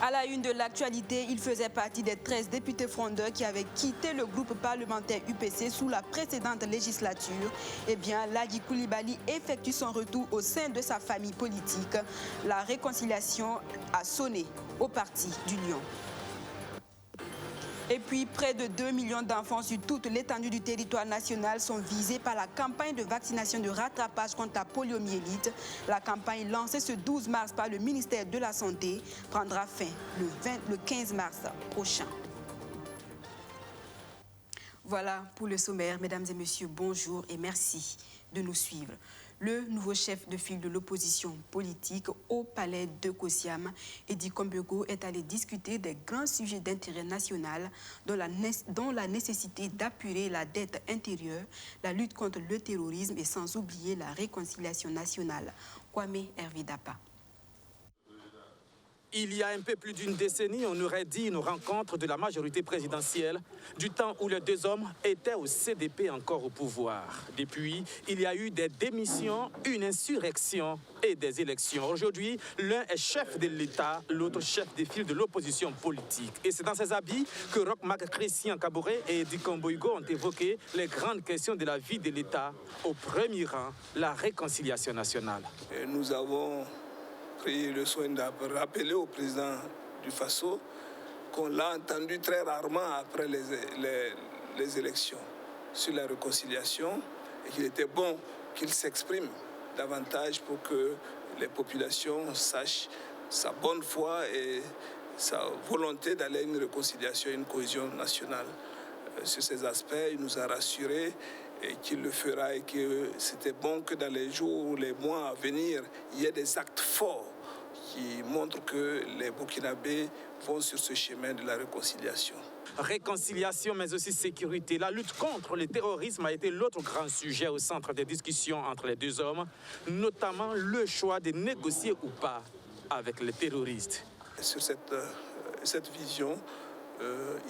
À la une de l'actualité, il faisait partie des 13 députés frondeurs qui avaient quitté le groupe parlementaire UPC sous la précédente législature. Eh bien, Ladji Coulibaly effectue son retour au sein de sa famille politique. La réconciliation a sonné au parti du Lion. Et puis, près de 2 millions d'enfants sur toute l'étendue du territoire national sont visés par la campagne de vaccination de rattrapage contre la poliomyélite. La campagne lancée ce 12 mars par le ministère de la Santé prendra fin le 15 mars prochain. Voilà pour le sommaire. Mesdames et messieurs, bonjour et merci de nous suivre. Le nouveau chef de file de l'opposition politique au palais de Kosiam, Edi Kombego, est allé discuter des grands sujets d'intérêt national dont la nécessité d'apurer la dette intérieure, la lutte contre le terrorisme et sans oublier la réconciliation nationale. Kwame Hervidapa. Il y a un peu plus d'une décennie, on aurait dit une rencontre de la majorité présidentielle du temps où les deux hommes étaient au CDP encore au pouvoir. Depuis, il y a eu des démissions, une insurrection et des élections. Aujourd'hui, l'un est chef de l'État, l'autre chef de file de l'opposition politique. Et c'est dans ces habits que Roch Marc Christian Kaboré et Edi Kombego ont évoqué les grandes questions de la vie de l'État, au premier rang, la réconciliation nationale. Et nous avons pris le soin de rappeler au président du Faso qu'on l'a entendu très rarement après les élections sur la réconciliation et qu'il était bon qu'il s'exprime davantage pour que les populations sachent sa bonne foi et sa volonté d'aller à une réconciliation, une cohésion nationale. Sur ces aspects, il nous a rassurés et qu'il le fera et que c'était bon que dans les jours ou les mois à venir, il y ait des actes forts qui montrent que les Burkinabés vont sur ce chemin de la réconciliation. Réconciliation, mais aussi sécurité. La lutte contre le terrorisme a été l'autre grand sujet au centre des discussions entre les deux hommes, notamment le choix de négocier ou pas avec les terroristes. Sur cette vision,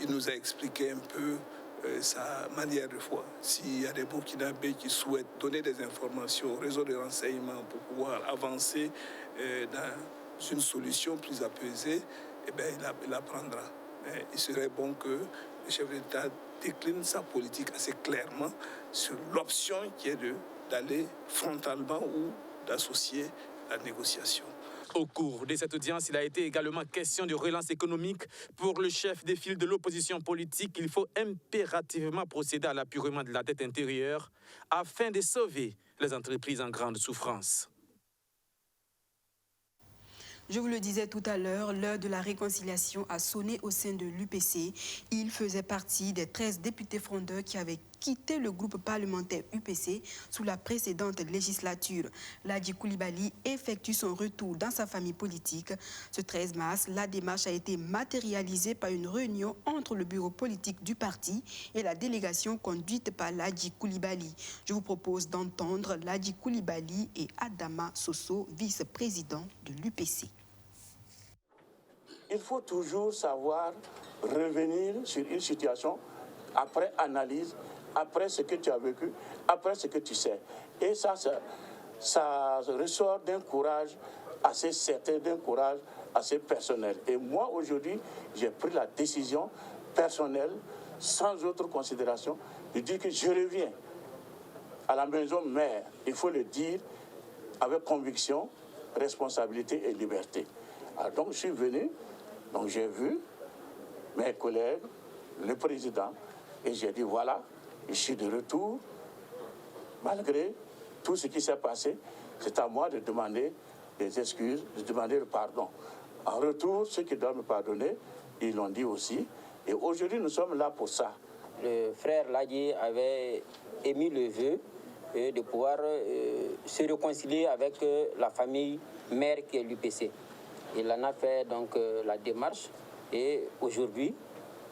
il nous a expliqué un peu sa manière de voir. S'il y a des Burkinabés qui souhaitent donner des informations au réseau de renseignement pour pouvoir avancer dans une solution plus apaisée, eh bien, il la prendra. Mais il serait bon que le chef d'État décline sa politique assez clairement sur l'option qui est d'aller frontalement ou d'associer la négociation. Au cours de cette audience, il a été également question de relance économique. Pour le chef de file de l'opposition politique, il faut impérativement procéder à l'apurement de la dette intérieure afin de sauver les entreprises en grande souffrance. Je vous le disais tout à l'heure, l'heure de la réconciliation a sonné au sein de l'UPC. Il faisait partie des 13 députés frondeurs qui avaient quitté le groupe parlementaire UPC sous la précédente législature. Ladji Coulibaly effectue son retour dans sa famille politique. Ce 13 mars, la démarche a été matérialisée par une réunion entre le bureau politique du parti et la délégation conduite par Ladji Coulibaly. Je vous propose d'entendre Ladji Coulibaly et Adama Soso, vice-président de l'UPC. Il faut toujours savoir revenir sur une situation après analyse, après ce que tu as vécu, après ce que tu sais. Et ça ressort d'un courage assez certain, d'un courage assez personnel. Et moi, aujourd'hui, j'ai pris la décision personnelle, sans autre considération, de dire que je reviens à la maison mère. Il faut le dire avec conviction, responsabilité et liberté. Alors donc, je suis venu, donc j'ai vu mes collègues, le président, et j'ai dit voilà, je suis de retour, malgré tout ce qui s'est passé, c'est à moi de demander des excuses, de demander le pardon. En retour, ceux qui doivent me pardonner, ils l'ont dit aussi, et aujourd'hui nous sommes là pour ça. Le frère Ladji avait émis le vœu de pouvoir se réconcilier avec la famille mère qui est l'UPC. Il en a fait donc la démarche et aujourd'hui,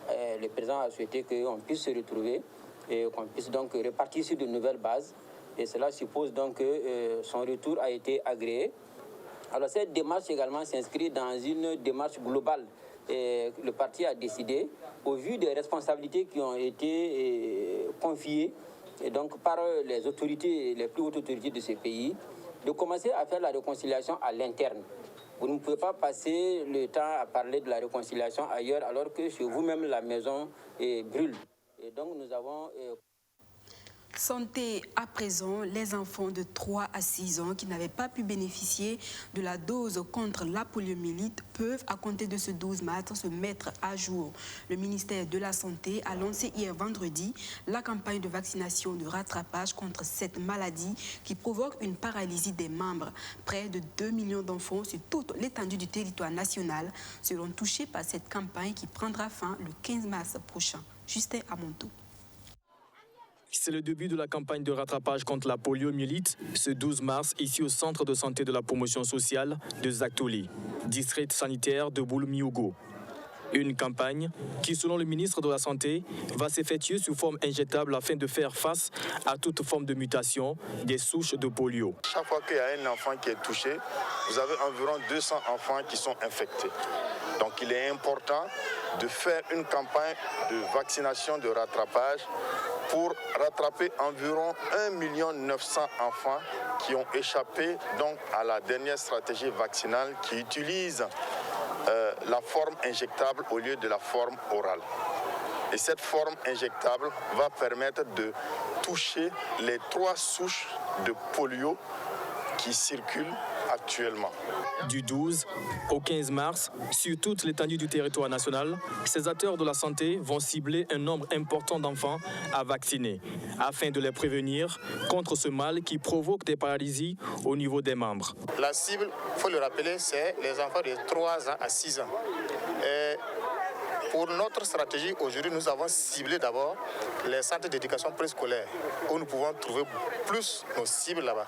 le président a souhaité qu'on puisse se retrouver et qu'on puisse donc repartir sur de nouvelles bases. Et cela suppose donc que son retour a été agréé. Alors cette démarche également s'inscrit dans une démarche globale. Et le parti a décidé, au vu des responsabilités qui ont été confiées et donc par les autorités, les plus hautes autorités de ce pays, de commencer à faire la réconciliation à l'interne. Vous ne pouvez pas passer le temps à parler de la réconciliation ailleurs alors que chez vous-même la maison brûle. Et donc nous avons... Santé à présent, les enfants de 3 à 6 ans qui n'avaient pas pu bénéficier de la dose contre la poliomyélite peuvent, à compter de ce 12 mars, se mettre à jour. Le ministère de la Santé a lancé hier vendredi la campagne de vaccination de rattrapage contre cette maladie qui provoque une paralysie des membres. Près de 2 millions d'enfants sur toute l'étendue du territoire national seront touchés par cette campagne qui prendra fin le 15 mars prochain. Justin Amonto. C'est le début de la campagne de rattrapage contre la poliomyélite ce 12 mars ici au centre de santé de la promotion sociale de Zaktoli, district sanitaire de Boulou-Miogo. Une campagne qui, selon le ministre de la Santé, va s'effectuer sous forme injectable afin de faire face à toute forme de mutation des souches de polio. Chaque fois qu'il y a un enfant qui est touché, vous avez environ 200 enfants qui sont infectés. Donc il est important de faire une campagne de vaccination de rattrapage pour rattraper environ 1 900 000 enfants qui ont échappé donc à la dernière stratégie vaccinale qui utilise la forme injectable au lieu de la forme orale. Et cette forme injectable va permettre de toucher les 3 souches de polio qui circulent actuellement. Du 12 au 15 mars, sur toute l'étendue du territoire national, ces acteurs de la santé vont cibler un nombre important d'enfants à vacciner, afin de les prévenir contre ce mal qui provoque des paralysies au niveau des membres. La cible, il faut le rappeler, c'est les enfants de 3 ans à 6 ans. Et pour notre stratégie, aujourd'hui, nous avons ciblé d'abord les centres d'éducation préscolaire, où nous pouvons trouver plus nos cibles là-bas.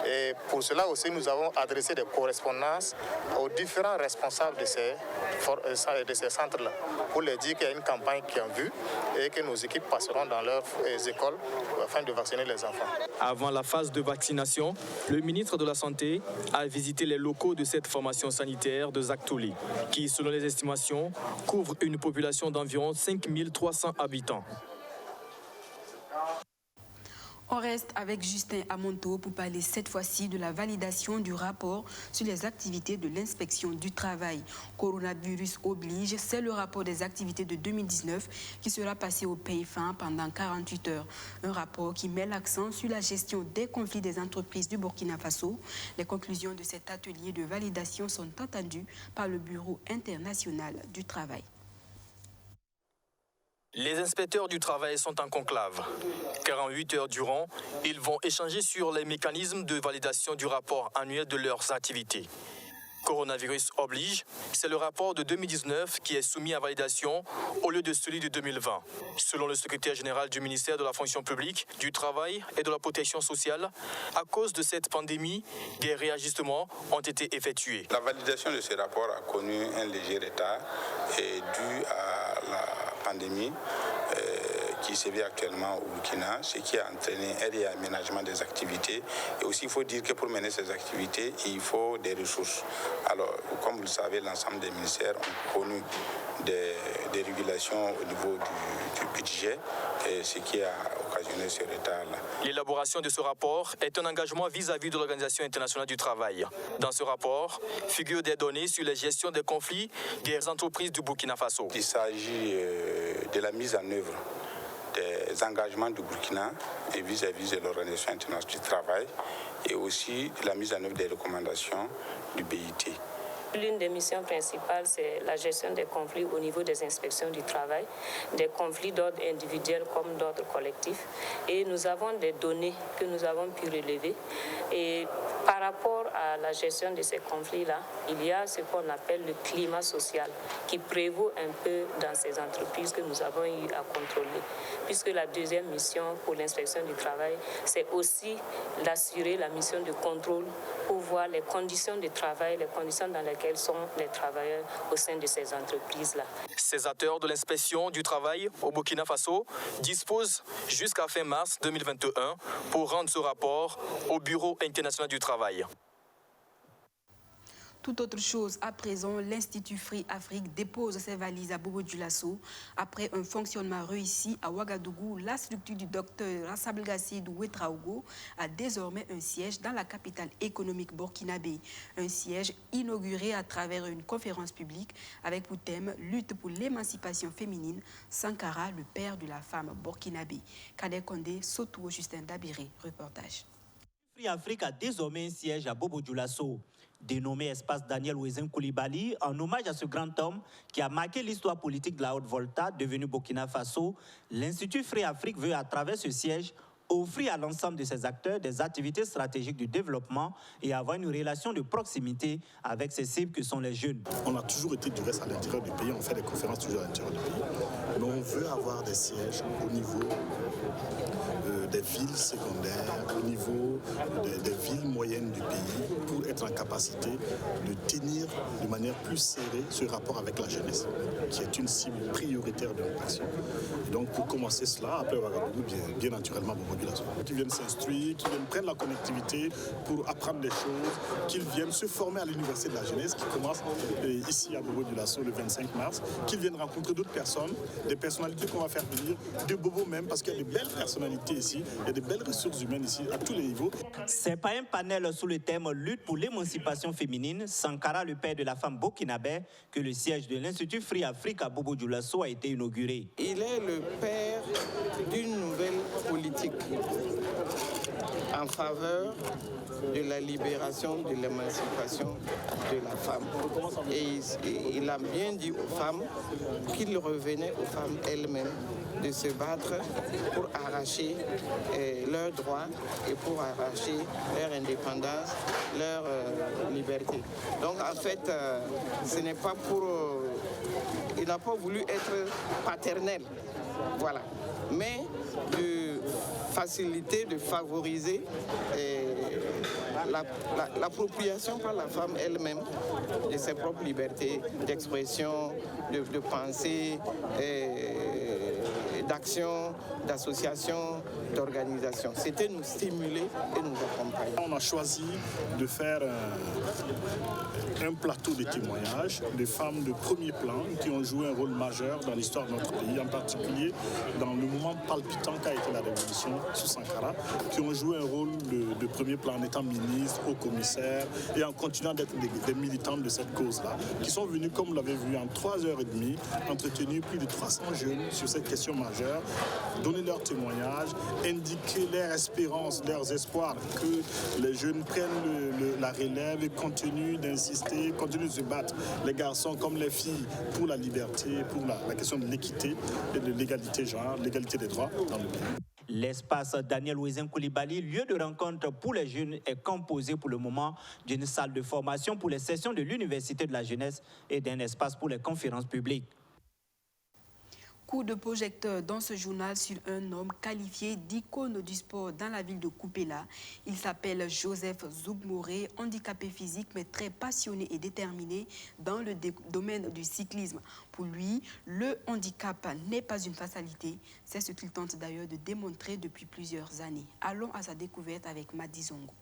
Et pour cela aussi, nous avons adressé des correspondances aux différents responsables de ces centres-là, pour leur dire qu'il y a une campagne qui est en vue et que nos équipes passeront dans leurs écoles afin de vacciner les enfants. Avant la phase de vaccination, le ministre de la Santé a visité les locaux de cette formation sanitaire de Zaktoli, qui, selon les estimations, couvre une population d'environ 5 300 habitants. On reste avec Justin Amonto pour parler cette fois-ci de la validation du rapport sur les activités de l'inspection du travail. Coronavirus oblige, c'est le rapport des activités de 2019 qui sera passé au PAIFAN pendant 48 heures. Un rapport qui met l'accent sur la gestion des conflits des entreprises du Burkina Faso. Les conclusions de cet atelier de validation sont attendues par le Bureau international du travail. Les inspecteurs du travail sont en conclave. 48 heures durant, ils vont échanger sur les mécanismes de validation du rapport annuel de leurs activités. Coronavirus oblige, c'est le rapport de 2019 qui est soumis à validation au lieu de celui de 2020. Selon le secrétaire général du ministère de la fonction publique, du travail et de la protection sociale, à cause de cette pandémie, des réajustements ont été effectués. La validation de ce rapport a connu un léger retard dû à la pandémie qui sévit actuellement au Burkina, ce qui a entraîné un réaménagement des activités. Et aussi, il faut dire que pour mener ces activités, il faut des ressources. Alors, comme vous le savez, l'ensemble des ministères ont connu des régulations au niveau du budget, ce qui a occasionné ce retard-là. L'élaboration de ce rapport est un engagement vis-à-vis de l'Organisation internationale du travail. Dans ce rapport, figurent des données sur la gestion des conflits des entreprises du Burkina Faso. Il s'agit de la mise en œuvre des engagements du Burkina et vis-à-vis de l'Organisation internationale du travail et aussi de la mise en œuvre des recommandations du BIT. L'une des missions principales, c'est la gestion des conflits au niveau des inspections du travail, des conflits d'ordre individuel comme d'ordre collectif. Et nous avons des données que nous avons pu relever. Et par rapport à la gestion de ces conflits-là, il y a ce qu'on appelle le climat social qui prévaut un peu dans ces entreprises que nous avons eu à contrôler. Puisque la deuxième mission pour l'inspection du travail, c'est aussi d'assurer la mission de contrôle pour voir les conditions de travail, les conditions dans lesquelles sont les travailleurs au sein de ces entreprises-là. Ces acteurs de l'inspection du travail au Burkina Faso disposent jusqu'à fin mars 2021 pour rendre ce rapport au Bureau international du travail. Tout autre chose à présent, l'Institut Free Afrique dépose ses valises à Bobo Dioulasso. Après un fonctionnement réussi à Ouagadougou, la structure du docteur Rassablgassidou Ouetraogo a désormais un siège dans la capitale économique burkinabé. Un siège inauguré à travers une conférence publique avec pour thème « Lutte pour l'émancipation féminine ». Sankara, le père de la femme burkinabé. Kader Kondé, Soto Justin Dabiré, reportage. Free Afrique a désormais un siège à Bobo Dioulasso. Dénommé Espace Daniel Ouezen Koulibaly, en hommage à ce grand homme qui a marqué l'histoire politique de la Haute-Volta, devenu Burkina Faso, l'Institut Free Afrique veut, à travers ce siège, offrir à l'ensemble de ses acteurs des activités stratégiques du développement et avoir une relation de proximité avec ces cibles que sont les jeunes. On a toujours été du reste à l'intérieur du pays, on fait des conférences toujours à l'intérieur du pays, mais on veut avoir des sièges au niveau des villes secondaires, au niveau des villes moyennes du pays, pour être en capacité de tenir de manière plus serrée ce rapport avec la jeunesse, qui est une cible prioritaire de notre action. Et donc pour commencer cela, après Ouagadougou, bien naturellement, qui viennent s'instruire, qui viennent prendre la connectivité pour apprendre des choses, qu'ils viennent se former à l'université de la jeunesse qui commence ici à Bobo Dioulasso le 25 mars, qu'ils viennent rencontrer d'autres personnes, des personnalités qu'on va faire venir, de Bobo même, parce qu'il y a de belles personnalités ici, il y a de belles ressources humaines ici à tous les niveaux. C'est pas un panel sous le thème Lutte pour l'émancipation féminine, Sankara, le père de la femme burkinabé, que le siège de l'Institut Free Afrique à Bobo Dioulasso a été inauguré. Il est le père d'une nouvelle politique en faveur de la libération, de l'émancipation de la femme. Et il a bien dit aux femmes qu'il revenait aux femmes elles-mêmes de se battre pour arracher leurs droits et pour arracher leur indépendance, leur liberté. Donc en fait, ce n'est pas pour... il n'a pas voulu être paternel, voilà. Mais de faciliter, de favoriser l'appropriation par la femme elle-même de ses propres libertés d'expression, de pensée, d'action, d'association, d'organisation. C'était nous stimuler et nous accompagner. On a choisi de faire un plateau de témoignages de femmes de premier plan qui ont joué un rôle majeur dans l'histoire de notre pays, en particulier dans le moment palpitant qu'a été la révolution sous Sankara, qui ont joué un rôle de premier plan en étant ministres, haut commissaires et en continuant d'être des militants de cette cause-là, qui sont venus, comme vous l'avez vu, en 3h30, entretenir plus de 300 jeunes sur cette question majeure, donner leurs témoignages, indiquer leur espérance, leurs espoirs, que les jeunes prennent la relève et continuent d'insister, continuent de se battre, les garçons comme les filles, pour la liberté, pour la question de l'équité et de l'égalité genre, l'égalité des droits dans le pays. L'espace Daniel Ouezen Koulibaly, lieu de rencontre pour les jeunes, est composé pour le moment d'une salle de formation pour les sessions de l'Université de la jeunesse et d'un espace pour les conférences publiques. Coup de projecteur dans ce journal sur un homme qualifié d'icône du sport dans la ville de Koupéla. Il s'appelle Joseph Zougmoré, handicapé physique mais très passionné et déterminé dans le domaine du cyclisme. Pour lui, le handicap n'est pas une fatalité. C'est ce qu'il tente d'ailleurs de démontrer depuis plusieurs années. Allons à sa découverte avec Madi Zongo.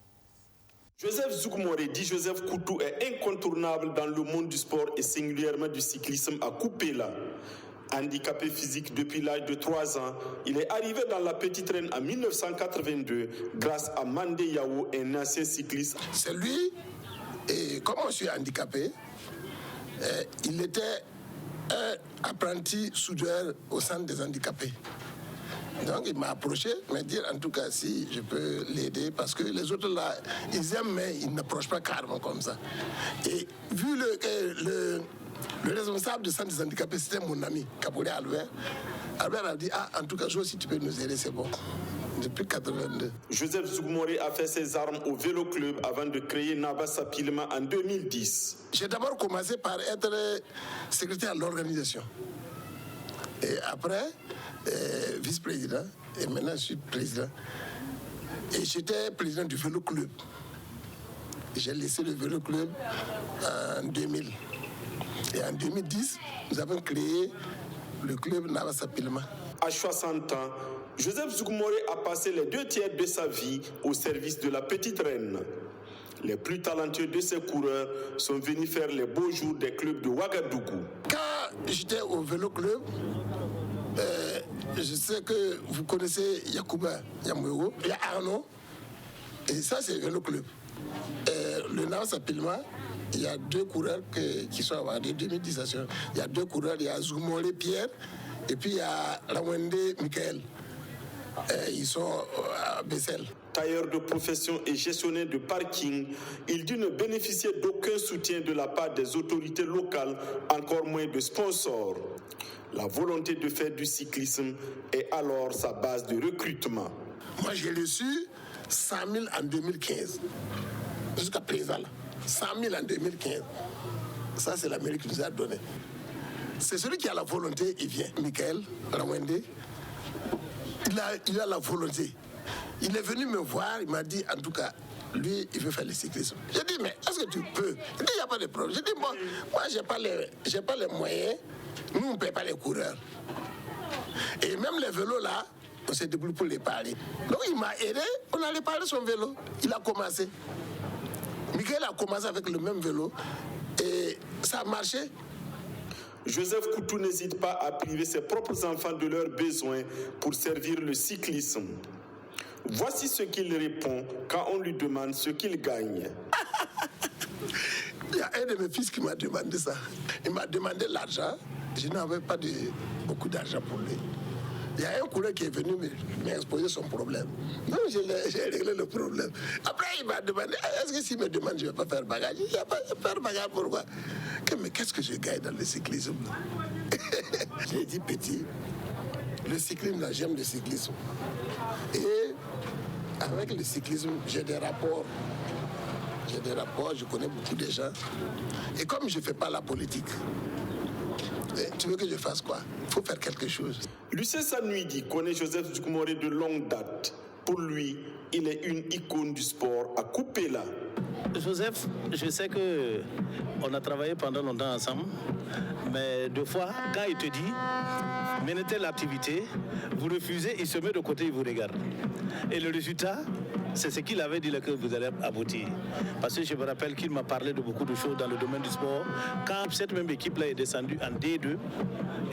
Joseph Zougmoré, dit Joseph Koutou, est incontournable dans le monde du sport et singulièrement du cyclisme à Koupéla. Handicapé physique depuis l'âge de 3 ans, il est arrivé dans la petite reine en 1982 grâce à Mandé Yao, un ancien cycliste. C'est lui, et comme je suis handicapé, il était un apprenti soudeur au centre des handicapés. Donc il m'a approché, m'a dit en tout cas si je peux l'aider parce que les autres là, ils aiment mais ils n'approchent pas carrément comme ça. Et vu le responsable du centre des handicapés, c'était mon ami, Kaboulé Albert. Albert a dit, en tout cas, si tu peux nous aider, c'est bon. Depuis 82. Joseph Zougmoré a fait ses armes au Vélo Club avant de créer Nabassa Pilma en 2010. J'ai d'abord commencé par être secrétaire à l'organisation. Et après, vice-président. Et maintenant, je suis président. Et j'étais président du Vélo Club. J'ai laissé le Vélo Club en 2000. Et en 2010, nous avons créé le club Nabassa Pilma. À 60 ans, Joseph Zougmoré a passé les 2 tiers de sa vie au service de la petite reine. Les plus talentueux de ces coureurs sont venus faire les beaux jours des clubs de Ouagadougou. Quand j'étais au vélo club, je sais que vous connaissez Yacouba Yamouego, il y a Arnaud, et ça c'est le vélo club. Le nom s'appelle moi. Il y a deux coureurs qui sont en 2010. Il y a deux coureurs, il y a Zoumoulé Pierre et puis il y a Rawende Michael. Ils sont à Bessel. Tailleur de profession et gestionnaire de parking, il dit ne bénéficier d'aucun soutien de la part des autorités locales, encore moins de sponsors. La volonté de faire du cyclisme est alors sa base de recrutement. Moi, j'ai reçu 100 000 en 2015, jusqu'à présent. 100 000 en 2015. Ça, c'est l'Amérique qui nous a donné. C'est celui qui a la volonté, il vient. Michael Rawende, il a la volonté. Il est venu me voir, il m'a dit, en tout cas, lui, il veut faire le cyclisme. J'ai dit, mais est-ce que tu peux? Il dit, il n'y a pas de problème. J'ai dit, bon, moi, je n'ai pas les moyens. Nous, on ne paye pas les coureurs. Et même les vélos, là, on s'est débrouillé pour les parer. Donc, il m'a aidé, on allait parer son vélo. Il a commencé. Michael a commencé avec le même vélo et ça a marché. Joseph Koutou n'hésite pas à priver ses propres enfants de leurs besoins pour servir le cyclisme. Voici ce qu'il répond quand on lui demande ce qu'il gagne. Il y a un de mes fils qui m'a demandé ça. Il m'a demandé l'argent. Je n'avais pas beaucoup d'argent pour lui. Il y a un coureur qui est venu m'exposer son problème. Donc j'ai réglé le problème. Après, il m'a demandé, est-ce que s'il me demande, je ne vais pas faire bagage? Il n'y a pas faire bagage, pourquoi? Mais qu'est-ce que je gagne dans le cyclisme? J'ai dit, petit, le cyclisme, là, j'aime le cyclisme. Et avec le cyclisme, j'ai des rapports. Je connais beaucoup de gens. Et comme je ne fais pas la politique, tu veux que je fasse quoi? Il faut faire quelque chose. Lucien Sanuidi connaît Joseph Djougmoré de longue date. Pour lui, il est une icône du sport à Coupéla. Joseph, je sais qu'on a travaillé pendant longtemps ensemble, mais deux fois, quand il te dit, menez telle activité, vous refusez, il se met de côté, il vous regarde. Et le résultat, c'est ce qu'il avait dit là que vous allez aboutir. Parce que je me rappelle qu'il m'a parlé de beaucoup de choses dans le domaine du sport. Quand cette même équipe-là est descendue en D2,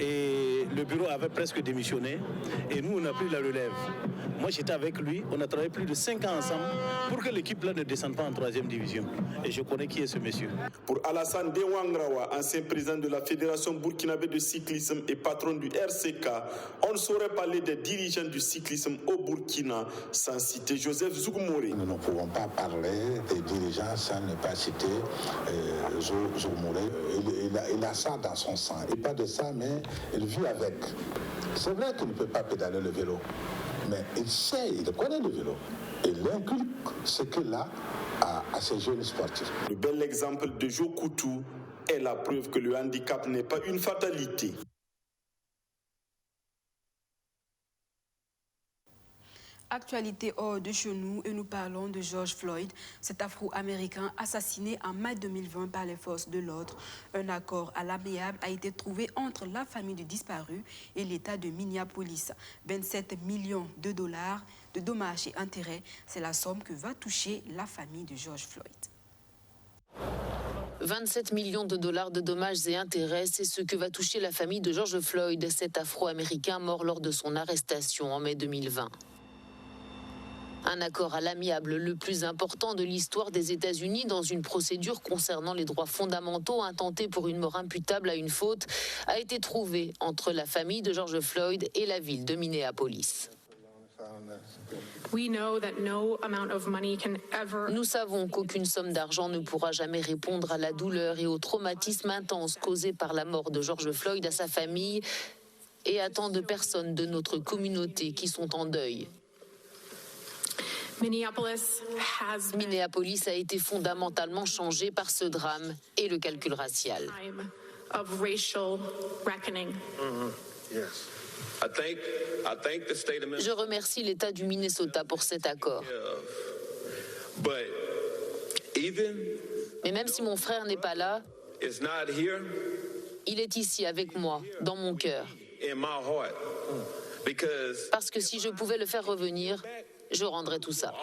et le bureau avait presque démissionné, et nous, on a pris la relève. Moi, j'étais avec lui, on a travaillé plus de 5 ans ensemble pour que l'équipe-là ne descende pas en 3e division. Et je connais qui est ce monsieur. Pour Alassane Dewangrawa, ancien président de la Fédération burkinabé de cyclisme et patron du RCK, on ne saurait parler des dirigeants du cyclisme au Burkina sans citer Joseph Djougmoré. Nous ne pouvons pas parler des dirigeants sans ne pas citer Djougmoré. Il a ça dans son sang. Et pas de ça, mais il vit avec. C'est vrai qu'il ne peut pas pédaler le vélo, mais il sait, il connaît le vélo. Il inculque ce qu'il a à ces jeunes sportifs. Le bel exemple de Jo Koutou est la preuve que le handicap n'est pas une fatalité. Actualité hors de chez nous et nous parlons de George Floyd, cet Afro-Américain assassiné en mai 2020 par les forces de l'ordre. Un accord à l'amiable a été trouvé entre la famille du disparu et l'État de Minneapolis. 27 millions de dollars de dommages et intérêts, c'est la somme que va toucher la famille de George Floyd. 27 millions de dollars de dommages et intérêts, c'est ce que va toucher la famille de George Floyd, cet Afro-Américain mort lors de son arrestation en mai 2020. Un accord à l'amiable, le plus important de l'histoire des États-Unis dans une procédure concernant les droits fondamentaux intentés pour une mort imputable à une faute, a été trouvé entre la famille de George Floyd et la ville de Minneapolis. Nous savons qu'aucune somme d'argent ne pourra jamais répondre à la douleur et au traumatisme intense causé par la mort de George Floyd à sa famille et à tant de personnes de notre communauté qui sont en deuil. Minneapolis a été fondamentalement changé par ce drame et le calcul racial. Je remercie l'État du Minnesota pour cet accord. Mais même si mon frère n'est pas là, il est ici avec moi, dans mon cœur. Parce que si je pouvais le faire revenir, je rendrai tout ça.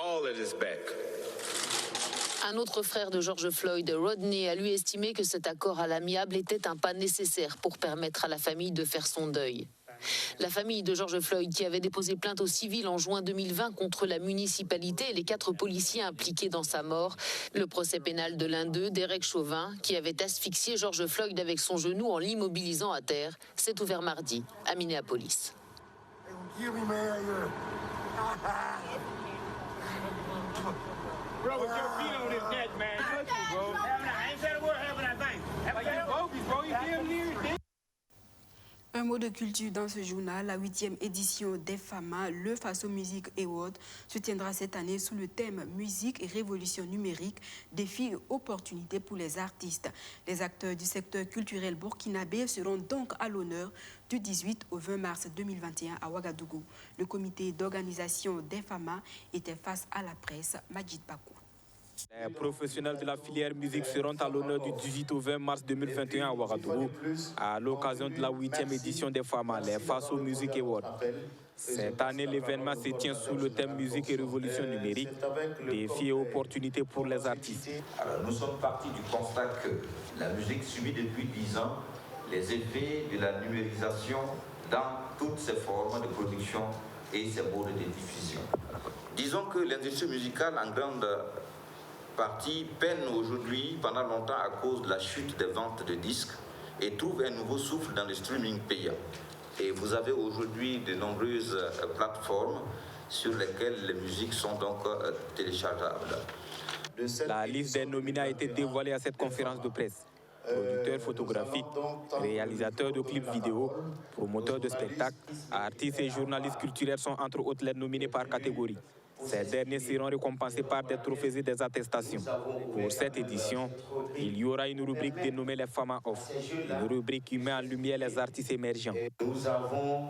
Un autre frère de George Floyd, Rodney, a lui estimé que cet accord à l'amiable était un pas nécessaire pour permettre à la famille de faire son deuil. La famille de George Floyd, qui avait déposé plainte au civil en juin 2020 contre la municipalité et les 4 policiers impliqués dans sa mort. Le procès pénal de l'un d'eux, Derek Chauvin, qui avait asphyxié George Floyd avec son genou en l'immobilisant à terre, s'est ouvert mardi à Minneapolis. Un mot de culture dans ce journal. La 8e édition des FAMA, le Faso Music Award, se tiendra cette année sous le thème Musique et révolution numérique, défis et opportunités pour les artistes. Les acteurs du secteur culturel burkinabé seront donc à l'honneur du 18 au 20 mars 2021 à Ouagadougou. Le comité d'organisation des FAMA était face à la presse. Majid Bakou. Les professionnels de la filière musique seront à l'honneur du 18 au 20 mars 2021 à Ouagadougou, à l'occasion de la 8e édition des FAMA, les Faso Music Awards. Cette année, l'événement se tient sous le thème musique et révolution numérique, défis et opportunités pour les artistes. Alors, nous sommes partis du constat que la musique subit depuis 10 ans les effets de la numérisation dans toutes ses formes de production et ses modes de diffusion. Disons que l'industrie musicale en grande partie peine aujourd'hui pendant longtemps à cause de la chute des ventes de disques et trouve un nouveau souffle dans le streaming payant. Et vous avez aujourd'hui de nombreuses plateformes sur lesquelles les musiques sont donc téléchargeables. La liste des nominés a été dévoilée à cette conférence de presse. Producteurs photographiques, réalisateurs de clips vidéo, promoteurs de spectacles, artistes et journalistes culturels sont entre autres les nominés par catégorie. Ces derniers seront récompensés par des trophées et des attestations. Pour cette édition, il y aura une rubrique dénommée les FAMA Off, une rubrique qui met en lumière les artistes émergents. Nous avons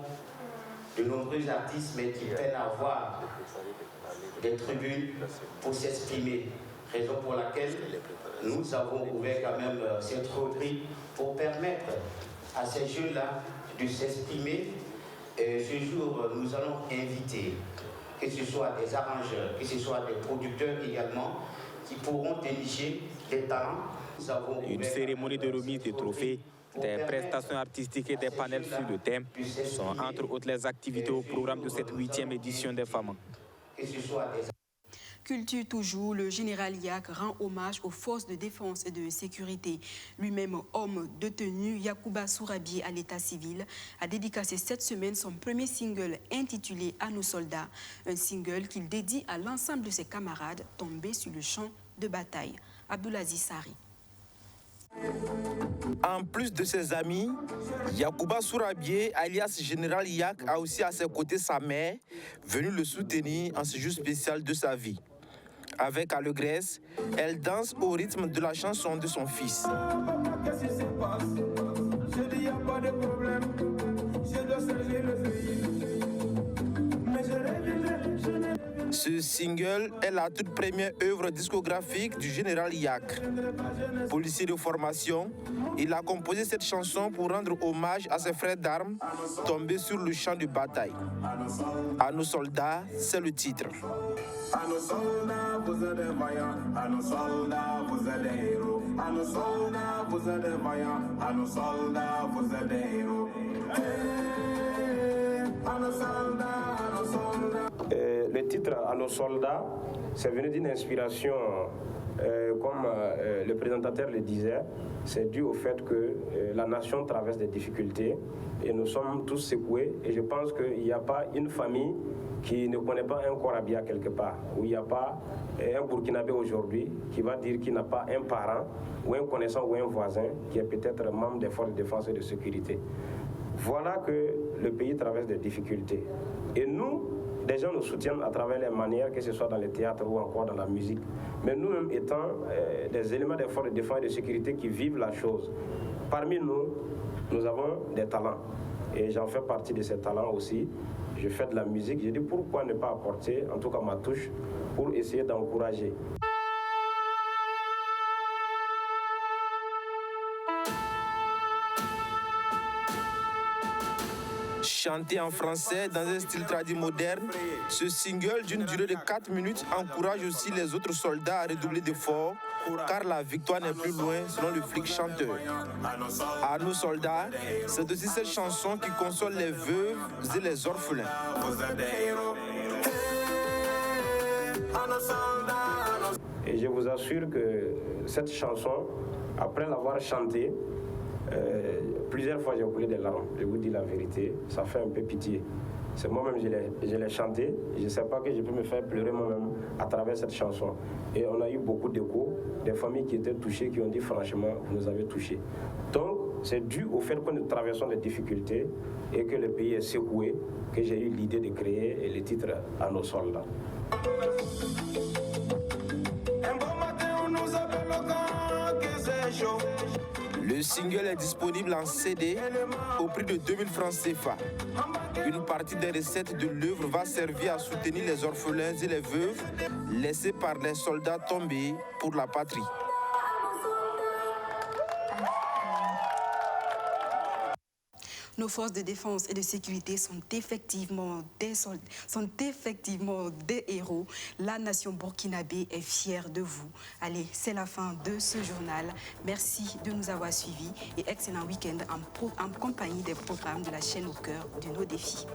de nombreux artistes, mais qui peinent à avoir des tribunes pour s'exprimer. Raison pour laquelle nous avons ouvert quand même cette rubrique pour permettre à ces jeunes-là de s'exprimer. Ce jour, nous allons inviter que ce soit des arrangeurs, que ce soit des producteurs également, qui pourront dénicher des talents. Une cérémonie de remise des trophées, des prestations artistiques et des panels sur le thème sont entre autres les activités au programme de cette 8e édition des FAMA. Culture toujours, le général Yak rend hommage aux forces de défense et de sécurité. Lui-même homme de tenue, Yacouba Sourabi à l'état civil a dédicacé cette semaine son premier single intitulé « À nos soldats », un single qu'il dédie à l'ensemble de ses camarades tombés sur le champ de bataille. Abdoulaziz Sari. En plus de ses amis, Yacouba Sourabi, alias Général Yak, a aussi à ses côtés sa mère, venue le soutenir en ce jour spécial de sa vie. Avec allégresse, elle danse au rythme de la chanson de son fils. Ce single est la toute première œuvre discographique du général Yak. Policier de formation, il a composé cette chanson pour rendre hommage à ses frères d'armes tombés sur le champ de bataille. À nos soldats, c'est le titre. À nos soldats, vous êtes des vaillants. À nos soldats, vous êtes des héros. À nos soldats, vous êtes des vaillants. À nos soldats, vous êtes des héros. À nos soldats, à nos soldats. Le titre « À nos soldats », c'est venu d'une inspiration, comme le présentateur le disait, c'est dû au fait que la nation traverse des difficultés et nous sommes tous secoués. Et je pense qu'il n'y a pas une famille qui ne connaît pas un Korabia quelque part, où il n'y a pas un Burkinabé aujourd'hui qui va dire qu'il n'a pas un parent ou un connaissant ou un voisin qui est peut-être membre des forces de défense et de sécurité. Voilà que le pays traverse des difficultés. Et nous, des gens nous soutiennent à travers les manières, que ce soit dans le théâtre ou encore dans la musique. Mais nous-mêmes étant des éléments des forces de défense et de sécurité qui vivent la chose, parmi nous, nous avons des talents. Et j'en fais partie de ces talents aussi. Je fais de la musique. Je dis pourquoi ne pas apporter, en tout cas ma touche, pour essayer d'encourager. Chanté en français dans un style tradit moderne, ce single d'une durée de 4 minutes encourage aussi les autres soldats à redoubler d'efforts, car la victoire n'est plus loin selon le flic chanteur. À nos soldats, c'est aussi cette chanson qui console les veuves et les orphelins. Et je vous assure que cette chanson, après l'avoir chantée, plusieurs fois j'ai coulé des larmes. Je vous dis la vérité, ça fait un peu pitié. C'est moi-même, je l'ai chantée. Je ne sais pas que je peux me faire pleurer moi-même à travers cette chanson. Et on a eu beaucoup d'échos, des familles qui étaient touchées, qui ont dit franchement, vous nous avez touchés. Donc, c'est dû au fait que nous traversons des difficultés et que le pays est secoué, que j'ai eu l'idée de créer le titre à nos soldats. Le single est disponible en CD au prix de 2000 francs CFA. Une partie des recettes de l'œuvre va servir à soutenir les orphelins et les veuves laissés par les soldats tombés pour la patrie. Nos forces de défense et de sécurité sont effectivement des héros. La nation burkinabé est fière de vous. Allez, c'est la fin de ce journal. Merci de nous avoir suivis et excellent week-end en compagnie des programmes de la chaîne au cœur de nos défis.